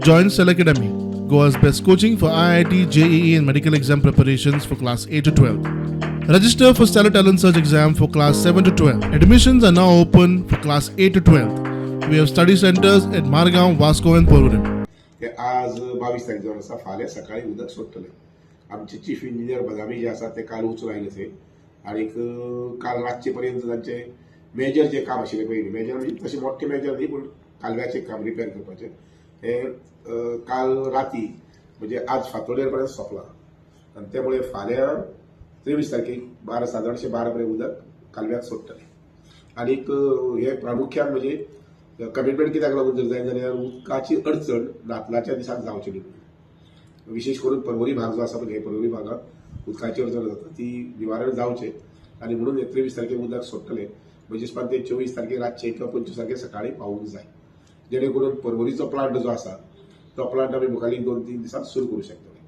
Join Cell Academy, Goa's best coaching for IIT, JEE and medical exam preparations for class 8 to 12. Register for Stellar Talent Search exam for class 7 to 12. Admissions are now open for class 8 to 12. We have study centers at Margao, Vasco and Porvorim. आज 22 तारीख जावन आसा. फाल्यां सकाळी उदक सोडटलें. आमचे chief engineer बदामी जे आसा ते काल वचून आयले थंय आनीक काल रातचे पर्यंत तांचे मेजर जे काम आशिल्लें पयलीं मेजर म्हणजे तशें मोठे मेजर न्ही पूण कालव्याचें काम रिपेर करपाचें हें काल राती म्हणजे आज फांतोडेर पर्यंत सोंपलां आनी त्या मुळे फाल्यां 23 तारखेक सादारणशें 12 पर्यंत उदक कालव्याक सोडटलें. आनीक हे प्रामुख्यान म्हणजे कमिटमेंट कित्याक लागून जर जाय जाल्यार उदकाची अडचण नातलाच्या दिसाक जावची न्ही. विशेष करून पर्वरी भाग जो आसा पळय पर्वरी भागात उदकाची अडचण जाता ती निवारण जावचें आनी म्हणून 23 तारखेक उदक सोडटलें म्हणजे ते 24 तारखेक रातचे किंवा 25 तारखेक सकाळी पावूंक जाय जेणे करून पर्वरीचो प्लांट जो आसा तो प्लांट आमी मुखाल्ली 2-3 दिसांत सुरू करूं शकतले.